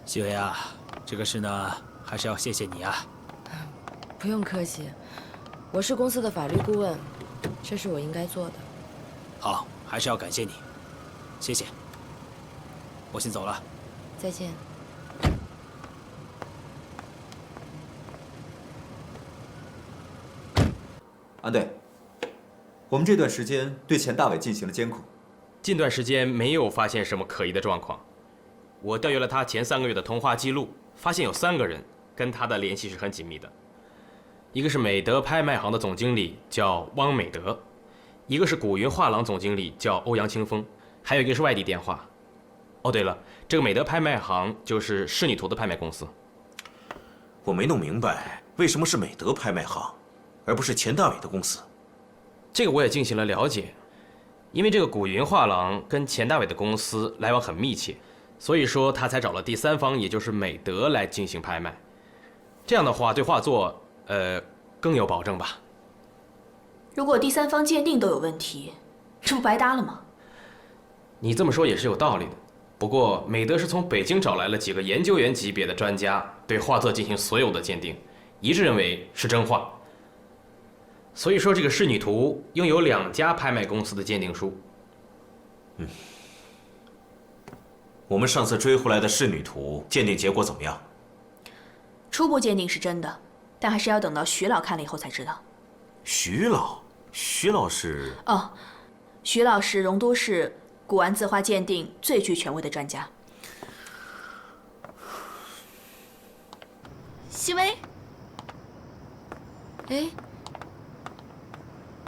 西维啊，这个事呢，还是要谢谢你啊。不用客气，我是公司的法律顾问，这是我应该做的。好，还是要感谢你，谢谢。我先走了，再见。安队，我们这段时间对钱大伟进行了监控，近段时间没有发现什么可疑的状况。我调阅了他前3个月的通话记录，发现有3个人跟他的联系是很紧密的。一个是美德拍卖行的总经理叫汪美德，一个是古云画廊总经理叫欧阳清风，还有一个是外地电话。哦，对了，这个美德拍卖行就是仕女图的拍卖公司。我没弄明白，为什么是美德拍卖行，而不是钱大伟的公司？这个我也进行了了解，因为这个古云画廊跟钱大伟的公司来往很密切，所以说他才找了第3方，也就是美德来进行拍卖。这样的话，对画作更有保证吧。如果第3方鉴定都有问题，这不白搭了吗？你这么说也是有道理的。不过美德是从北京找来了几个研究员级别的专家，对画作进行所有的鉴定，一致认为是真画。所以说这个仕女图拥有2家拍卖公司的鉴定书。我们上次追回来的仕女图鉴定结果怎么样？初步鉴定是真的，但还是要等到徐老看了以后才知道。徐老是？哦，徐老是荣都市古玩字画鉴定最具权威的专家。熹薇，哎，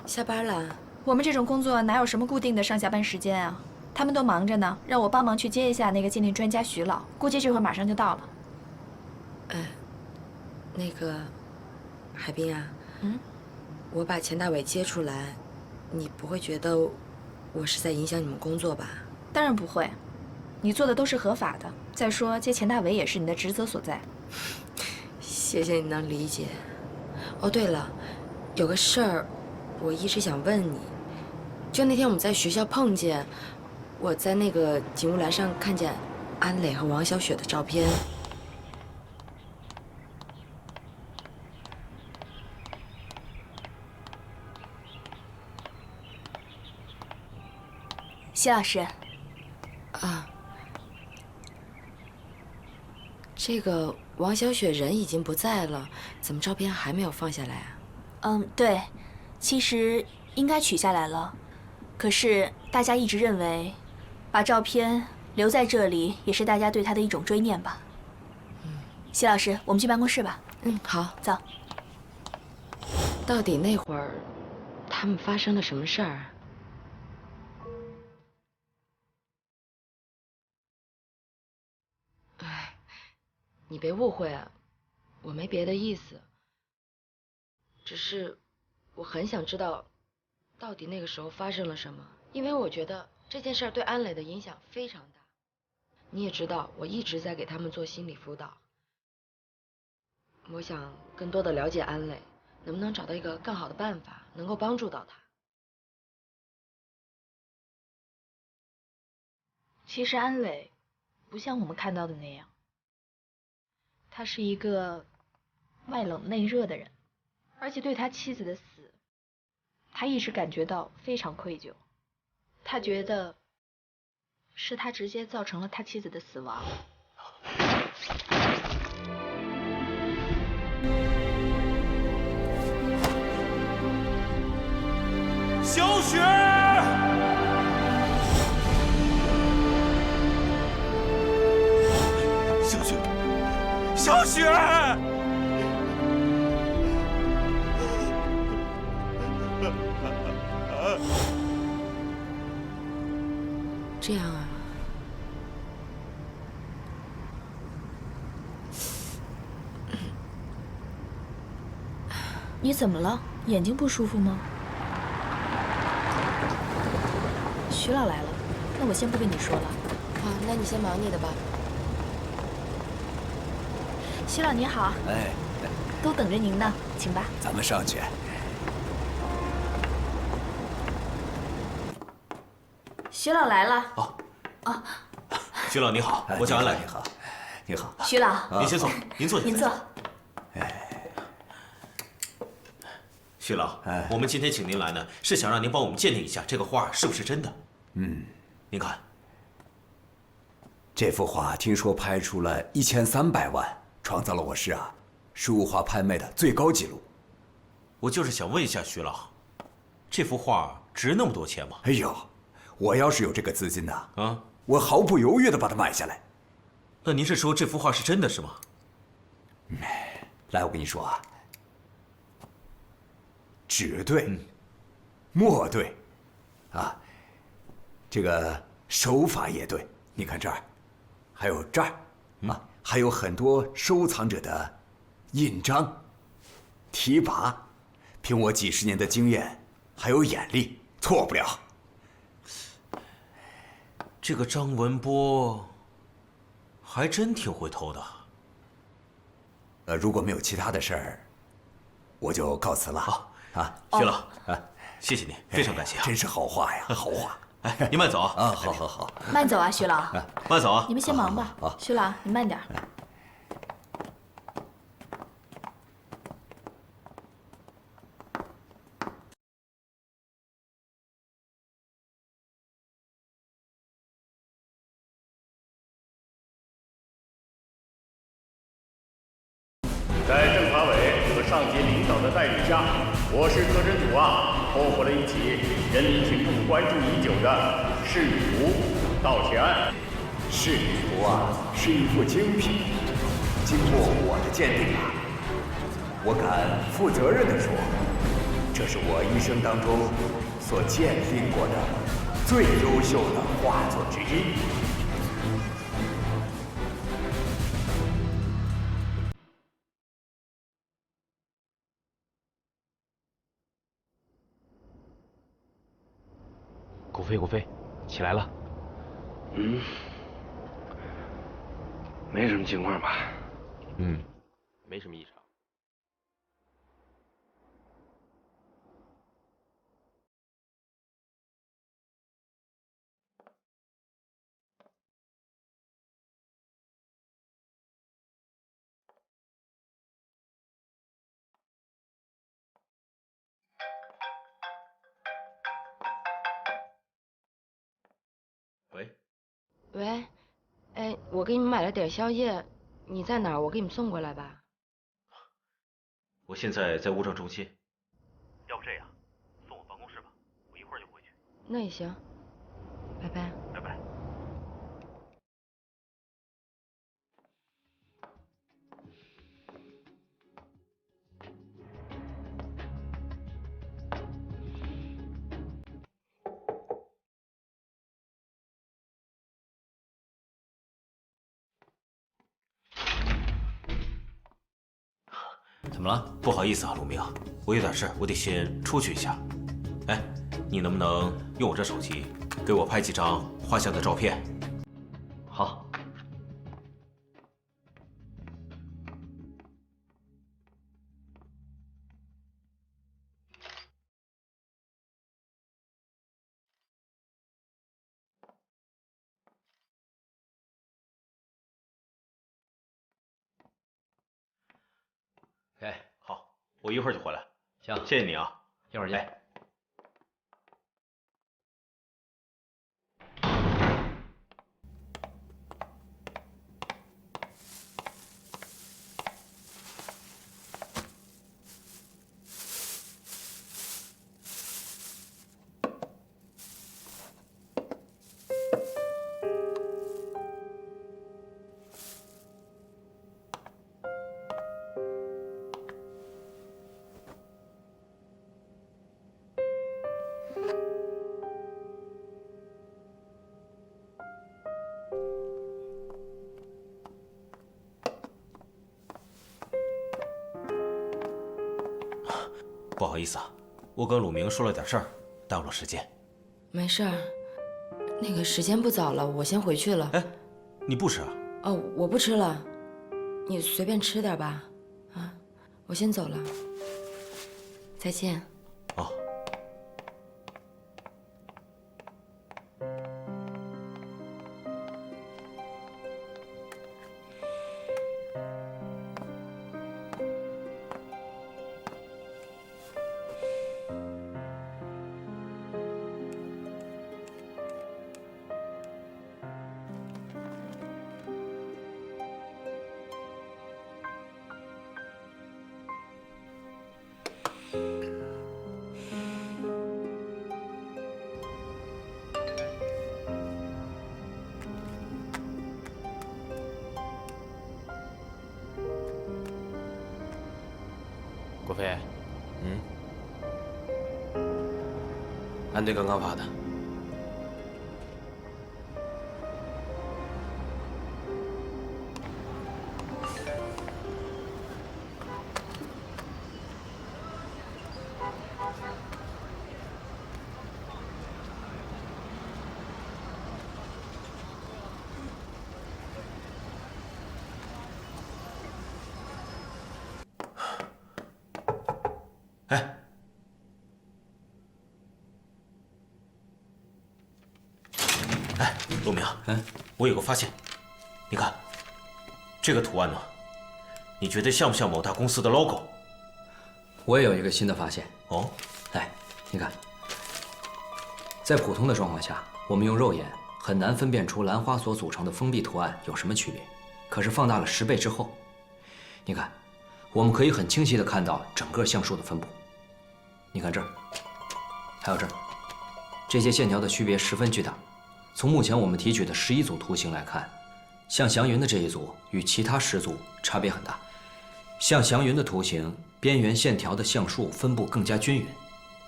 下班了？我们这种工作哪有什么固定的上下班时间啊？他们都忙着呢，让我帮忙去接一下那个鉴定专家徐老，估计这会儿马上就到了。那个，海滨啊，我把钱大伟接出来，你不会觉得我是在影响你们工作吧？当然不会，你做的都是合法的。再说接钱大伟也是你的职责所在。谢谢你能理解。哦，对了，有个事儿，我一直想问你。就那天我们在学校碰见，我在那个警务栏上看见安磊和王小雪的照片。谢老师，啊，这个王小雪人已经不在了，怎么照片还没有放下来啊？对，其实应该取下来了，可是大家一直认为，把照片留在这里也是大家对她的一种追念吧。谢老师，我们去办公室吧。好，走。到底那会儿他们发生了什么事儿啊？你别误会啊，我没别的意思，只是我很想知道，到底那个时候发生了什么，因为我觉得这件事对安磊的影响非常大。你也知道，我一直在给他们做心理辅导，我想更多的了解安磊，能不能找到一个更好的办法，能够帮助到他。其实安磊不像我们看到的那样。他是一个外冷内热的人，而且对他妻子的死，他一直感觉到非常愧疚。他觉得是他直接造成了他妻子的死亡。小雪，小雪。小雪，这样啊，你怎么了？眼睛不舒服吗？徐老来了，那我先不跟你说了。好，那你先忙你的吧。徐老你好，哎，都等着您呢，请吧。咱们上去。徐老来了。徐老你好，我叫安磊。你好，你好。徐老，您先坐，您坐。您坐。徐老，我们今天请您来呢，是想让您帮我们鉴定一下这个画是不是真的。您看，这幅画听说拍出了1300万，创造了我市实物画拍卖的最高纪录。我就是想问一下徐老，这幅画值那么多钱吗？哎呦，我要是有这个资金我毫不犹豫地把它买下来。那您是说这幅画是真的是吗？来，我跟你说纸对，墨对，这个手法也对。你看这儿，还有这儿，还有很多收藏者的印章、题跋。凭我几十年的经验，还有眼力，错不了。这个张文波还真挺会偷的。如果没有其他的事儿，我就告辞了。好徐老，谢谢您，非常感谢。真是好话呀，好话。哎，您慢走啊！好。慢走啊，徐老。慢走啊！你们先忙吧。徐老，你慢点。在政法委和上级领导的带领下，我市特侦组破获了一起人民群众关注已久的仕女图盗窃案。仕女图是一幅精品，经过我的鉴定我敢负责任地说，这是我一生当中所鉴定过的最优秀的画作之一。古飞，起来了。没什么情况吧？没什么异常。喂，哎，我给你们买了点宵夜，你在哪儿？我给你们送过来吧。我现在在物证中心。要不这样，送我办公室吧，我一会儿就回去。那也行，拜拜。拜拜。怎么了？不好意思啊，陆明，我有点事，我得先出去一下。哎，你能不能用我这手机给我拍几张画像的照片？好。哎，好，我一会儿就回来。行，谢谢你啊，一会儿见。哎不好意思啊，我跟鲁明说了点事儿，耽误了时间。没事儿，那个时间不早了，我先回去了。哎，你不吃啊？哦，我不吃了，你随便吃点吧。我先走了，再见。哦。国飞，安队刚刚发的。陆明，我有个发现，你看，这个图案呢，你觉得像不像某大公司的 logo？ 我也有一个新的发现。哦，来，你看，在普通的状况下，我们用肉眼很难分辨出兰花所组成的封闭图案有什么区别。可是放大了10倍之后，你看，我们可以很清晰地看到整个橡树的分布。你看这儿，还有这儿，这些线条的区别十分巨大。从目前我们提取的11组图形来看，像祥云的这一组与其他10组差别很大。像祥云的图形，边缘线条的橡树分布更加均匀，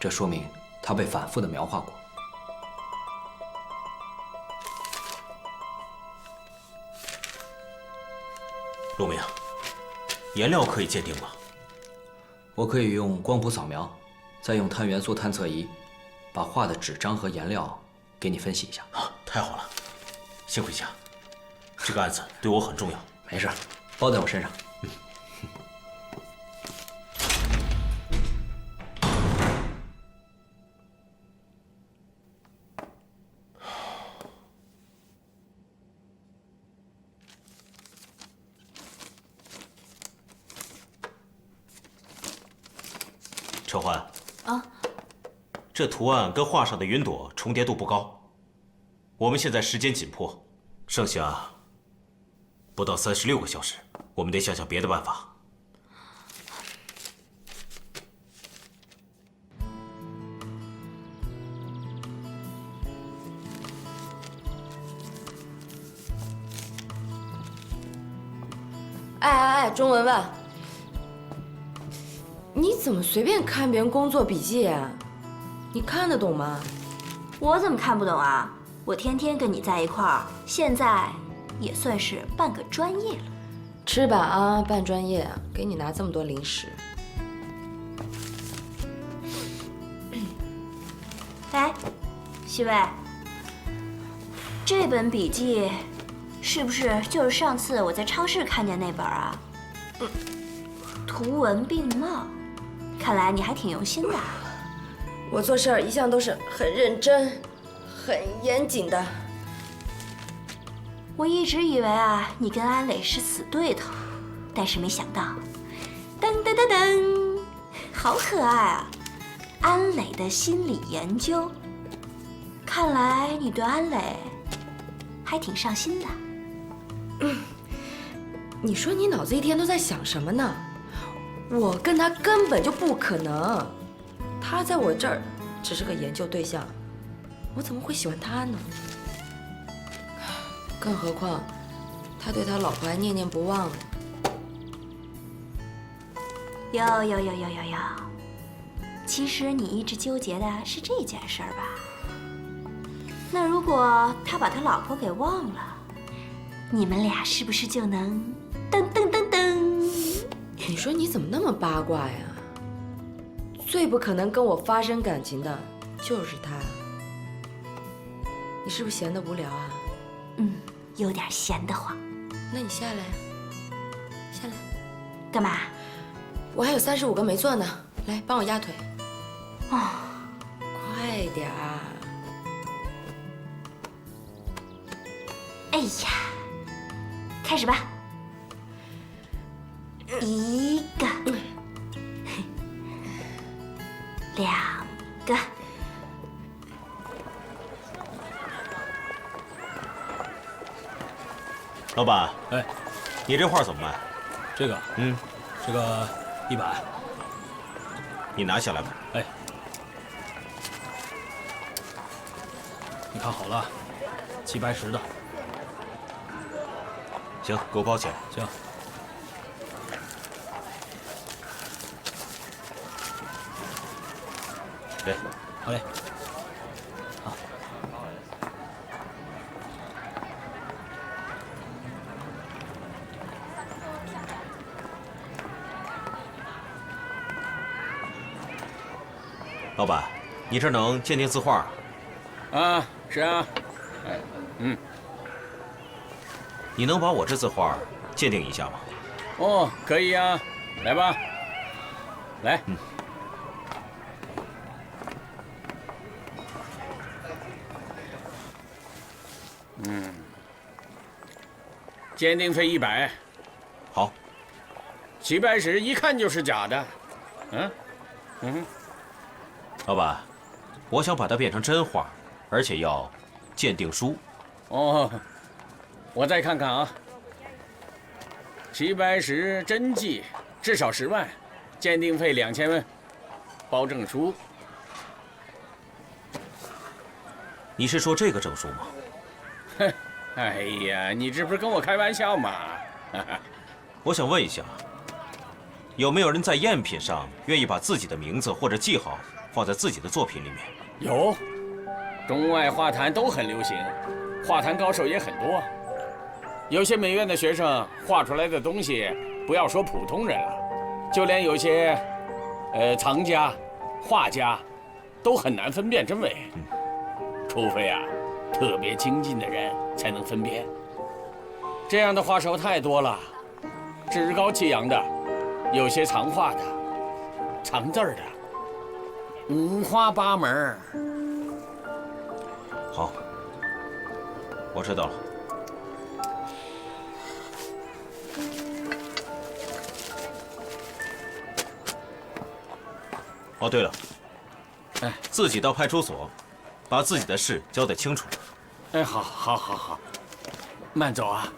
这说明它被反复的描画过。陆明，颜料可以鉴定吗？我可以用光谱扫描，再用碳元素探测仪，把画的纸张和颜料给你分析一下。太好了，幸亏下，这个案子对我很重要。没事，包在我身上。陈欢啊，这图案跟画上的云朵重叠度不高。我们现在时间紧迫，剩下不到36个小时，我们得想想别的办法。哎，钟文文，你怎么随便看别人工作笔记啊？你看得懂吗？我怎么看不懂啊？我天天跟你在一块儿，现在也算是半个专业了。吃吧啊，半专业啊，给你拿这么多零食。哎，徐伟，这本笔记是不是就是上次我在超市看见那本啊？图文并茂，看来你还挺用心的。我做事儿一向都是很认真、很严谨的。我一直以为啊，你跟安磊是死对头，但是没想到，噔噔噔噔，好可爱啊！安磊的心理研究，看来你对安磊还挺上心的。你说你脑子一天都在想什么呢？我跟他根本就不可能，他在我这儿只是个研究对象，我怎么会喜欢他呢？更何况，他对他老婆还念念不忘呢。有，其实你一直纠结的是这件事儿吧？那如果他把他老婆给忘了，你们俩是不是就能噔噔噔噔？你说你怎么那么八卦呀？最不可能跟我发生感情的就是他。你是不是闲得无聊啊？有点闲得慌。那你下来，下来。干嘛？我还有35个没做呢，来帮我压腿。哦，快点儿。哎呀，开始吧。1个，2个。老板，哎，你这画怎么卖？这个，这个100。你拿下来吧。哎，你看好了，7白10的。行，给我包起来。行。对，好嘞。好。老板，你这能鉴定字画？啊，是啊。你能把我这字画鉴定一下吗？哦，可以呀，来吧，来。鉴定费100。好。齐白石一看就是假的。老板，我想把它变成真画，而且要鉴定书。哦，我再看看啊。齐白石真迹至少10万，鉴定费2000，包证书。你是说这个证书吗？哼，哎呀，你这不是跟我开玩笑吗？我想问一下，有没有人在赝品上愿意把自己的名字或者记号放在自己的作品里面？有，中外画坛都很流行，画坛高手也很多。有些美院的学生画出来的东西，不要说普通人了，就连有些藏家、画家，都很难分辨真伪。除非啊，特别精进的人才能分辨。这样的画手太多了，趾高气扬的，有些藏画的、藏字儿的，五花八门。好，我知道了。哦，对了，自己到派出所，把自己的事交代清楚。哎，好，慢走啊。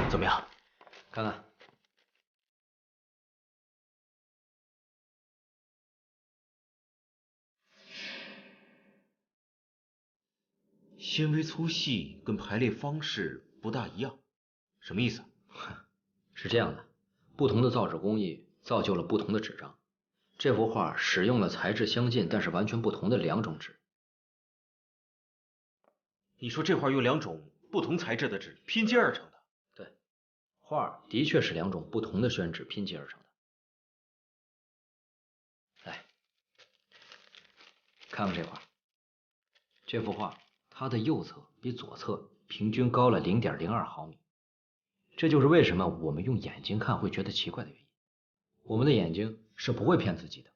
怎么样？看看。纤维粗细跟排列方式不大一样，什么意思？是这样的，不同的造纸工艺造就了不同的纸张。这幅画使用了材质相近但是完全不同的2种纸。你说这画用2种不同材质的纸拼接而成的？对，画的确是2种不同的宣纸拼接而成的。来，看看这画，这幅画它的右侧比左侧平均高了0.02毫米，这就是为什么我们用眼睛看会觉得奇怪的原因。我们的眼睛是不会骗自己的。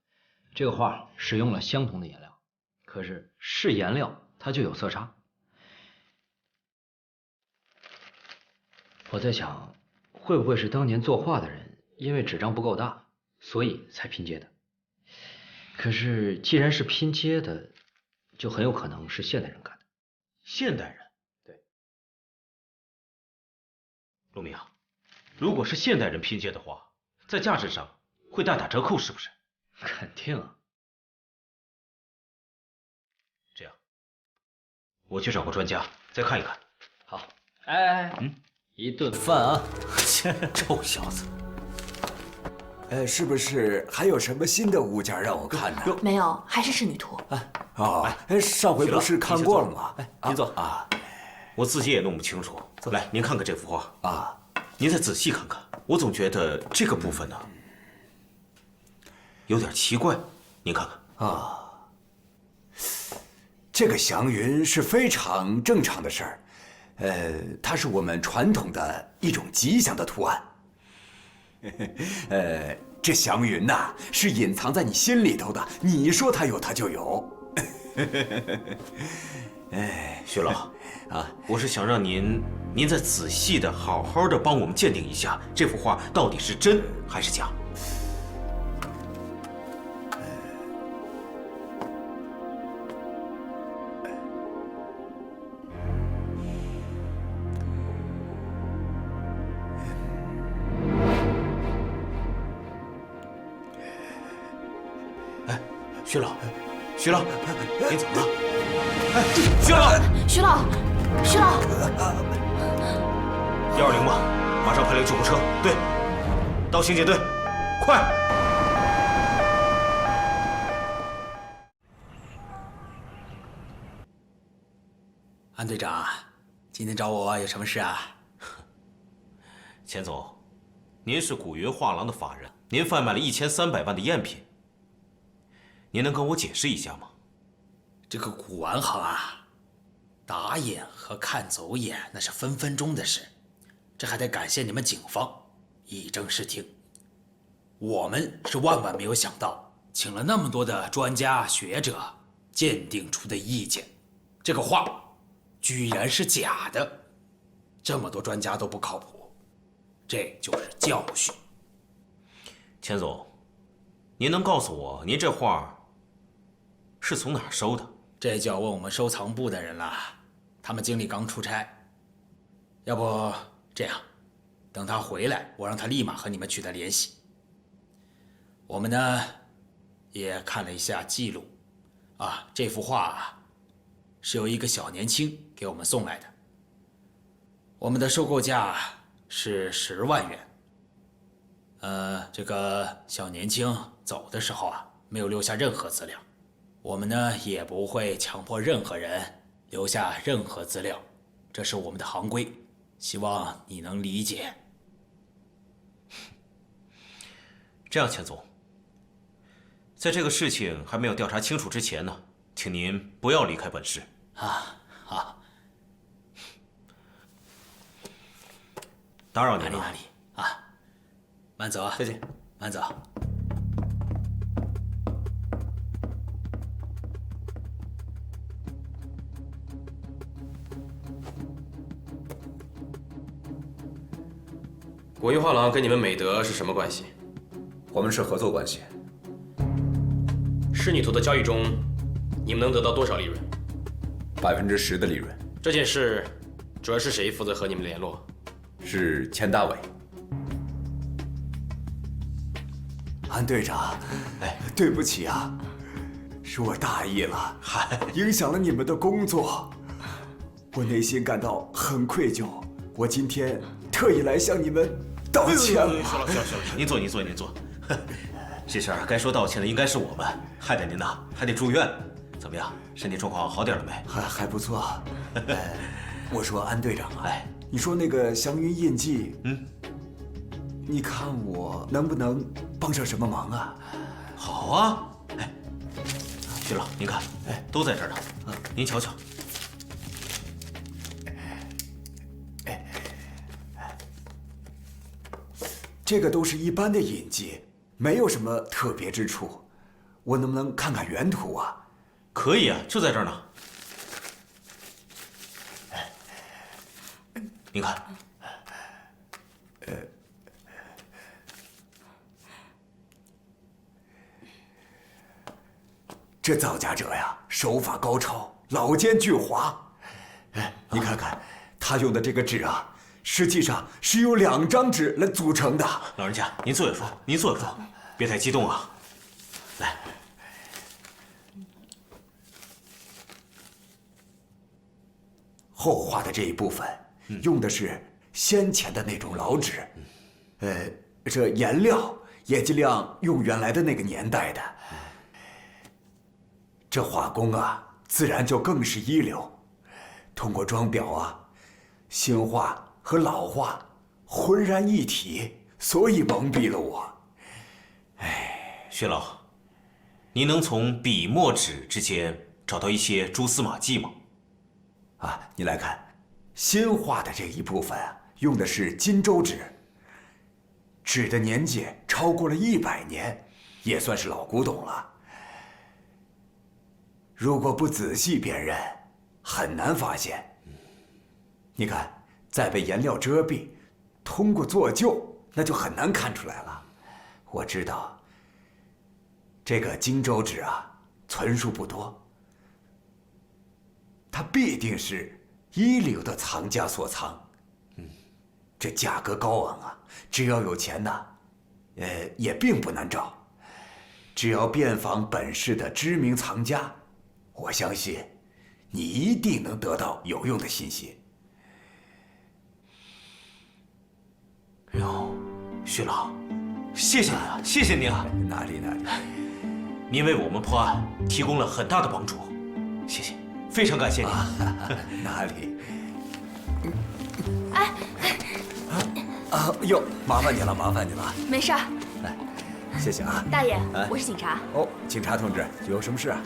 这个画使用了相同的颜料，可是是颜料它就有色差。我在想，会不会是当年作画的人因为纸张不够大，所以才拼接的？可是既然是拼接的，就很有可能是现代人干的。现代人？对。陆明，如果是现代人拼接的话，在价值上会大打折扣，是不是？肯定啊。这样，我去找个专家再看一看。好。哎，一顿饭啊！臭小子。是不是还有什么新的物件让我看呢？没有，还是仕女图。哦，上回不是看过了吗？哎，您坐啊。我自己也弄不清楚。来，您看看这幅画啊，您再仔细看看。我总觉得这个部分呢，有点奇怪。您看看啊。这个祥云是非常正常的事儿，它是我们传统的一种吉祥的图案。这祥云呐，是隐藏在你心里头的，你说它有，它就有。哎，徐老啊，我是想让您再仔细的、好好的帮我们鉴定一下这幅画到底是真还是假。徐老，徐老，您怎么了？哎，徐老，徐老120吧，马上派辆救护车。对，到刑警队，快！安队长，今天找我有什么事啊？钱总，您是古云画廊的法人，您贩卖了1300万的赝品。您能跟我解释一下吗？这个古玩行啊，打眼和看走眼那是分分钟的事，这还得感谢你们警方一正视听。我们是万万没有想到，请了那么多的专家学者鉴定出的意见，这个画居然是假的。这么多专家都不靠谱，这就是教训。钱总，您能告诉我，您这画是从哪儿收的？这就要问我们收藏部的人了，他们经理刚出差。要不这样，等他回来，我让他立马和你们取得联系。我们呢，也看了一下记录，啊，这幅画是由一个小年轻给我们送来的。我们的收购价是10万元。这个小年轻走的时候啊，没有留下任何资料。我们呢也不会强迫任何人留下任何资料，这是我们的行规，希望你能理解。这样，钱总，在这个事情还没有调查清楚之前呢，请您不要离开本市。啊，好。打扰您了。哪里啊，慢走啊，再见，慢走。古云画廊跟你们美德是什么关系？我们是合作关系。仕女图的交易中，你们能得到多少利润10%的利润。这件事主要是谁负责和你们联络？是钱大伟。安队长，哎，对不起啊，是我大意了，影响了你们的工作，我内心感到很愧疚。我今天特意来向你们道歉了。行了，您坐。这事儿该说道歉的应该是我们，害得您呐还得住院。怎么样，身体状况好点了没？还不错。我说安队长啊，你说那个祥云印记，你看我能不能帮上什么忙啊？好啊，哎，徐老，您看，都在这儿呢，您瞧瞧。这个都是一般的印记，没有什么特别之处。我能不能看看原图啊？可以啊，就在这儿呢。您看，这造假者呀，手法高超，老奸巨猾。你看看，他用的这个纸啊，实际上是由2张纸来组成的。老人家，您坐下说，别太激动啊。来，后画的这一部分用的是先前的那种老纸，这颜料也尽量用原来的那个年代的。这画工啊，自然就更是一流。通过装裱啊，新画和老画浑然一体，所以蒙蔽了我。薛老，您能从笔墨纸之间找到一些蛛丝马迹吗？啊，你来看，新画的这一部分啊，用的是荆州纸，纸的年纪超过了100年，也算是老古董了。如果不仔细辨认，很难发现。你看，再被颜料遮蔽，通过做旧，那就很难看出来了。我知道，这个荆州纸啊，存数不多，它必定是一流的藏家所藏。这价格高昂啊，只要有钱呐，也并不难找。只要遍访本市的知名藏家，我相信你一定能得到有用的信息。哎呦，薛老，谢谢您啊，谢谢您啊！哪里。您为我们破案提供了很大的帮助，谢谢，非常感谢您。哪里？哎，哟，麻烦你了。没事儿。谢谢啊，大爷，我是警察。哦，警察同志，有什么事啊？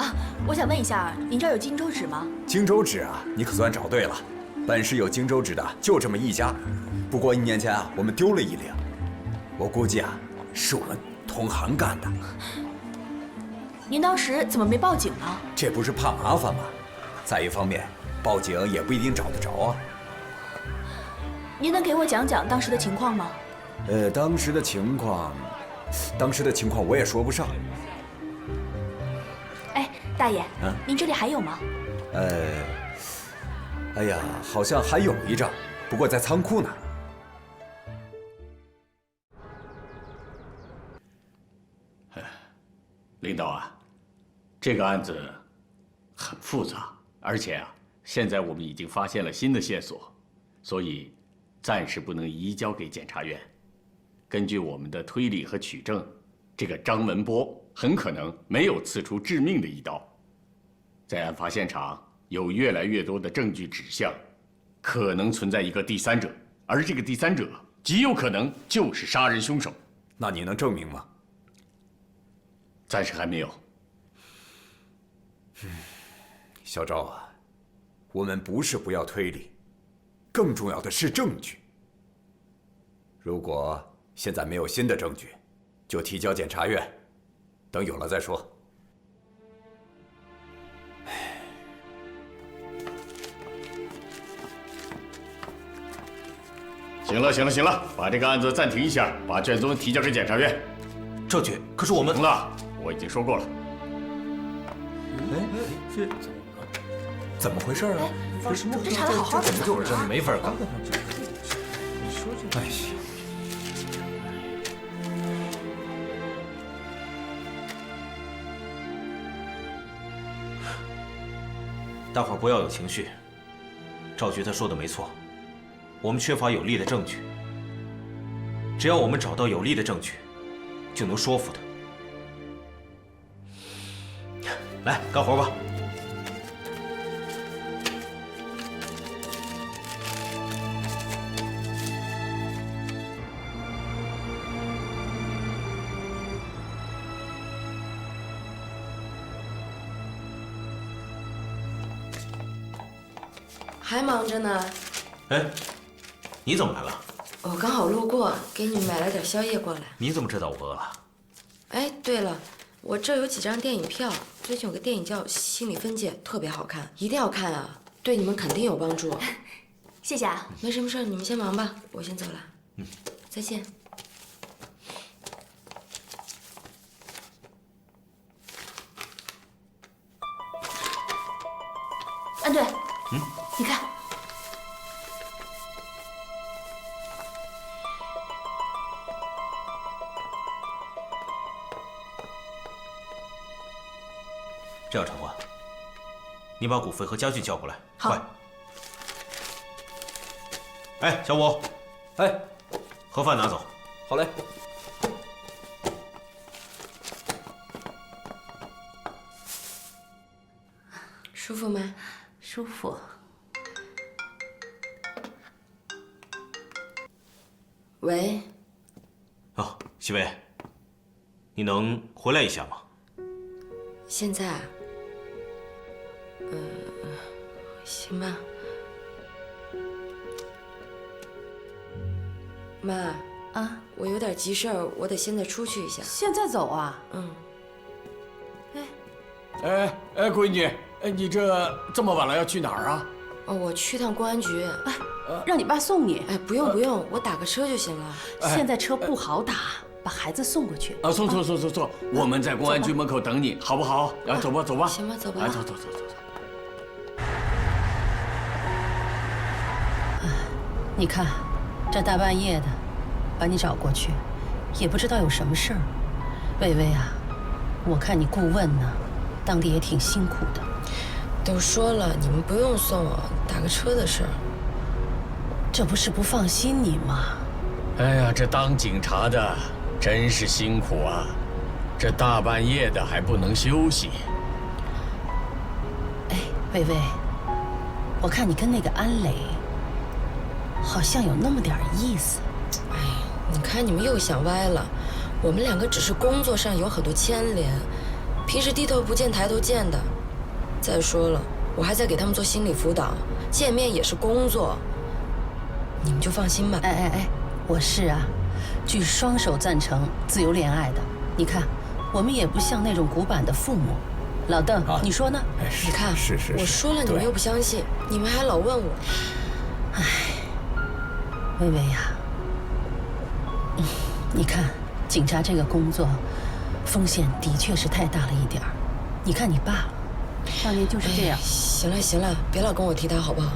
我想问一下，您这儿有荆州纸吗？荆州纸啊，你可算找对了。本市有荆州纸的就这么一家，不过1年前啊，我们丢了1领，我估计啊，是我们同行干的。您当时怎么没报警呢？这不是怕麻烦吗？再一方面，报警也不一定找得着啊。您能给我讲讲当时的情况吗？当时的情况我也说不上。哎，大爷，您这里还有吗？哎呀，好像还有一张，不过在仓库呢。领导啊，这个案子很复杂，而且啊，现在我们已经发现了新的线索，所以暂时不能移交给检察院。根据我们的推理和取证，这个张文波很可能没有刺出致命的一刀。在案发现场有越来越多的证据指向，可能存在一个第三者，而这个第三者极有可能就是杀人凶手。那你能证明吗？暂时还没有。小赵啊，我们不是不要推理，更重要的是证据。如果现在没有新的证据，就提交检察院，等有了再说。行了，把这个案子暂停一下，把卷宗提交给检察院。赵局，可是我们……行了，我已经说过了。这怎么回事啊？这查得好好的，怎么就是真的没法干？哎呀！大伙儿不要有情绪。赵局他说的没错，我们缺乏有力的证据。只要我们找到有力的证据，就能说服他。来，干活吧。还忙着呢。哎，你怎么来了？我刚好路过，给你们买了点宵夜过来。你怎么知道我饿了？哎，对了，我这有几张电影票，最近有个电影叫《心理分界》，特别好看，一定要看啊，对你们肯定有帮助。谢谢啊。没什么事，你们先忙吧，我先走了。再见。安队，你看。这样，长官，你把古飞和家俊叫过来，快！哎，小武，哎，盒饭拿走。好嘞。舒服吗？舒服。喂。哦，西薇，你能回来一下吗？现在啊？行吧。妈啊，我有点急事儿，我得现在出去一下。现在走啊？嗯。闺女，你这么晚了要去哪儿啊？哦，我去趟公安局。哎，让你爸送你。哎，不用，我打个车就行了。现在车不好打，把孩子送过去。啊，送，我们在公安局门口等你，好不好？啊，走吧。行吧，走吧。走。你看，这大半夜的，把你找过去，也不知道有什么事儿。薇薇啊，我看你顾问呢，当地也挺辛苦的。都说了，你们不用送我，打个车的事儿。这不是不放心你吗？哎呀，这当警察的真是辛苦啊！这大半夜的还不能休息。哎，薇薇，我看你跟那个安磊好像有那么点意思。哎，你看你们又想歪了。我们两个只是工作上有很多牵连，平时低头不见抬头见的。再说了，我还在给他们做心理辅导，见面也是工作。你们就放心吧。哎，我是啊，据双手赞成自由恋爱的。你看，我们也不像那种古板的父母。老邓，你说呢？你看，是，我说了你们又不相信，你们还老问我。哎，薇薇呀，你看，警察这个工作风险的确是太大了一点儿。你看你爸，当年就是这样。行了，别老跟我提他好不好？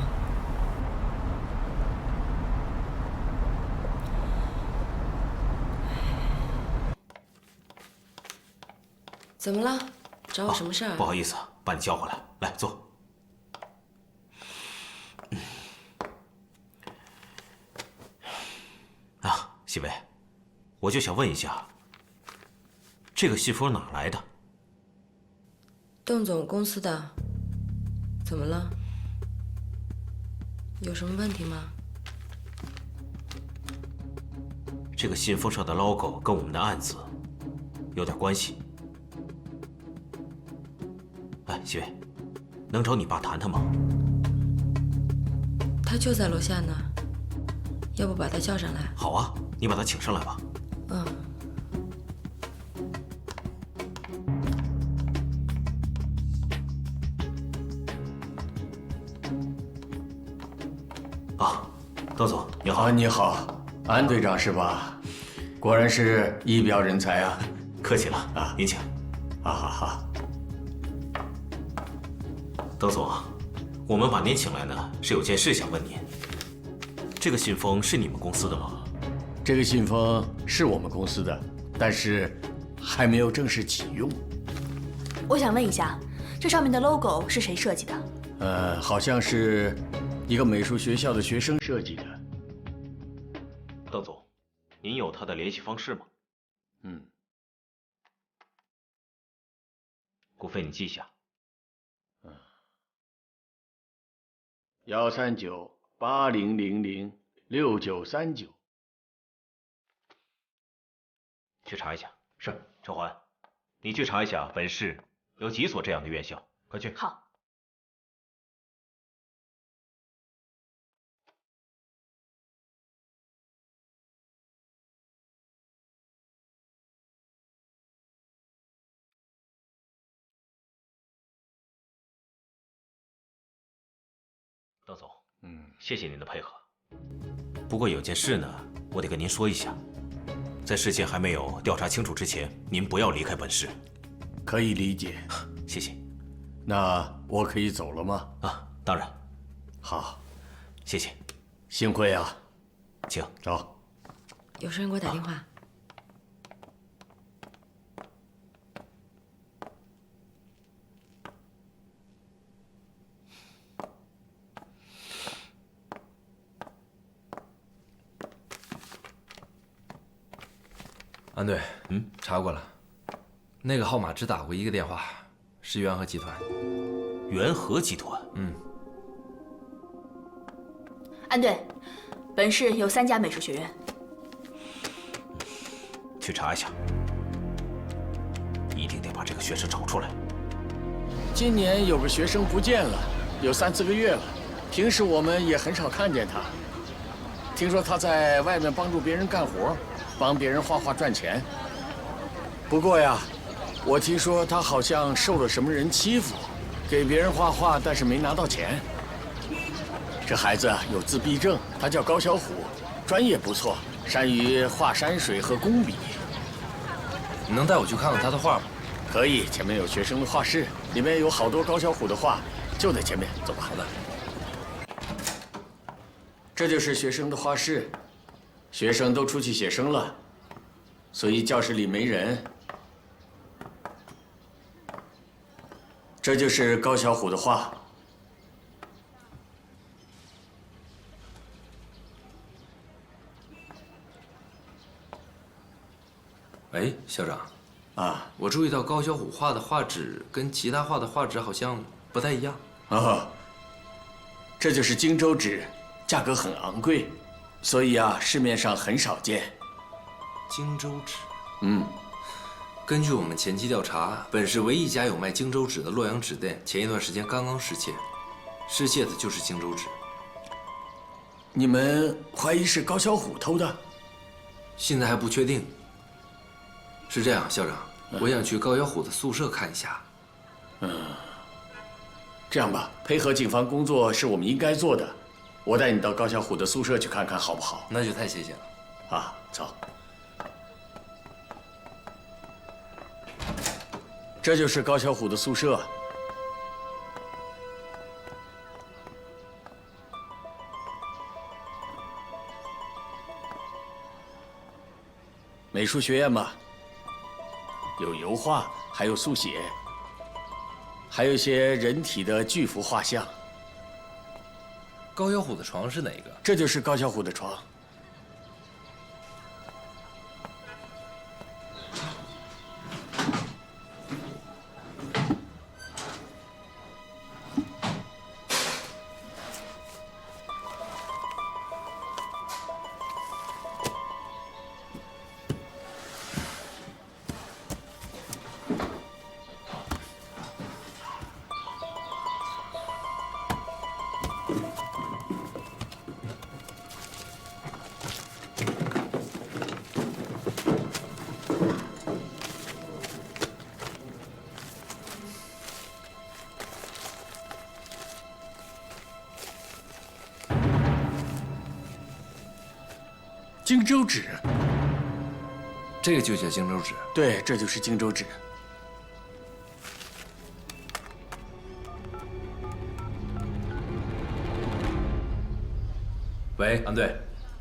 怎么了？找我什么事儿？不好意思，把你叫回来，来坐。啊，西薇，我就想问一下，这个信封哪来的？邓总公司的。怎么了？有什么问题吗？这个信封上的 logo 跟我们的案子有点关系。哎，西薇，能找你爸谈谈吗？他就在楼下呢，要不把他叫上来？好啊，你把他请上来吧。嗯。啊，邓总，你好。你好，安队长是吧？果然是一表人才啊！客气了啊，您请。好。邓总，我们把您请来呢，是有件事想问您。这个信封是你们公司的吗？这个信封是我们公司的，但是还没有正式启用。我想问一下，这上面的 logo 是谁设计的？好像是一个美术学校的学生设计的。邓总，您有他的联系方式吗？顾飞，你记下。13980006939。去查一下。是，陈环，你去查一下本市有几所这样的院校，快去。好。邓总，谢谢您的配合。不过有件事呢，我得跟您说一下，在事情还没有调查清楚之前，您不要离开本市。可以理解，谢谢。那我可以走了吗？啊，当然。好，谢谢。幸会啊，请走。有事人给我打电话。安队，查过了，那个号码只打过一个电话，是元和集团。元和集团。安队，本市有3家美术学院。去查一下，一定得把这个学生找出来。今年有个学生不见了，有3、4个月了，平时我们也很少看见他。听说他在外面帮助别人干活，帮别人画画赚钱。不过呀，我听说他好像受了什么人欺负，给别人画画，但是没拿到钱。这孩子有自闭症，他叫高小虎，专业不错，善于画山水和工笔。你能带我去看看他的画吗？可以，前面有学生的画室，里面有好多高小虎的画，就在前面，走吧。好的。这就是学生的画室，学生都出去写生了，所以教室里没人。这就是高小虎的画。哎，校长，啊，我注意到高小虎画的画纸跟其他画的画纸好像不太一样。哦，这就是荆州纸，价格很昂贵，所以啊，市面上很少见。荆州纸，根据我们前期调查，本市唯一一家有卖荆州纸的洛阳纸店，前一段时间刚刚失窃，失窃的就是荆州纸。你们怀疑是高小虎偷的？现在还不确定。是这样，校长，我想去高小虎的宿舍看一下。这样吧，配合警方工作是我们应该做的。我带你到高小虎的宿舍去看看，好不好？那就太谢谢了。啊，走。这就是高小虎的宿舍。美术学院嘛，有油画，还有速写，还有一些人体的巨幅画像。高小虎的床是哪个？这就是高小虎的床。荆州纸，这个就叫荆州纸。对，这就是荆州纸。喂，安队，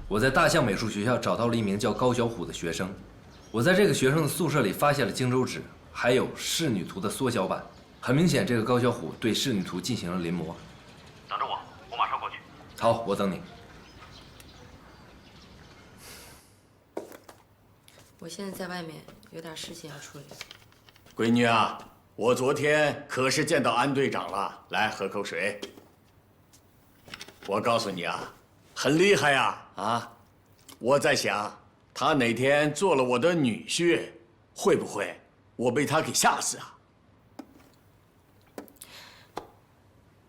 我在大象美术学校找到了一名叫高小虎的学生。我在这个学生的宿舍里发现了荆州纸，还有仕女图的缩小版。很明显，这个高小虎对仕女图进行了临摹。等着我，我马上过去。好，我等你。我现在在外面有点事情要处理。闺女啊，我昨天可是见到安队长了，来喝口水。我告诉你啊，很厉害呀！啊，我在想，他哪天做了我的女婿，会不会我被他给吓死啊？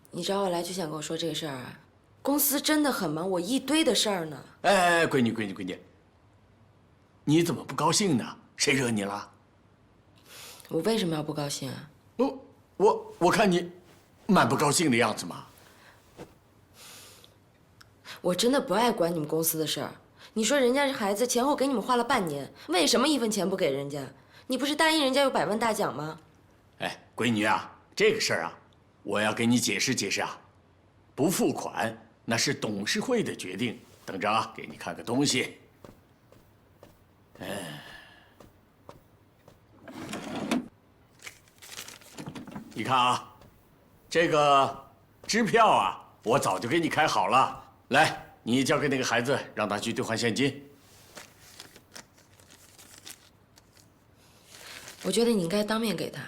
你找我来就想跟我说这个事儿啊？公司真的很忙，我一堆的事儿呢。哎，闺女，你怎么不高兴呢？谁惹你了？我为什么要不高兴啊？我看你蛮不高兴的样子嘛。我真的不爱管你们公司的事儿。你说人家这孩子前后给你们花了半年，为什么1分钱不给人家？你不是答应人家有100万大奖吗？哎，闺女啊，这个事儿啊，我要给你解释解释啊。不付款那是董事会的决定。等着啊，给你看个东西。你看啊，这个支票啊，我早就给你开好了。来，你交给那个孩子，让他去兑换现金。我觉得你应该当面给他。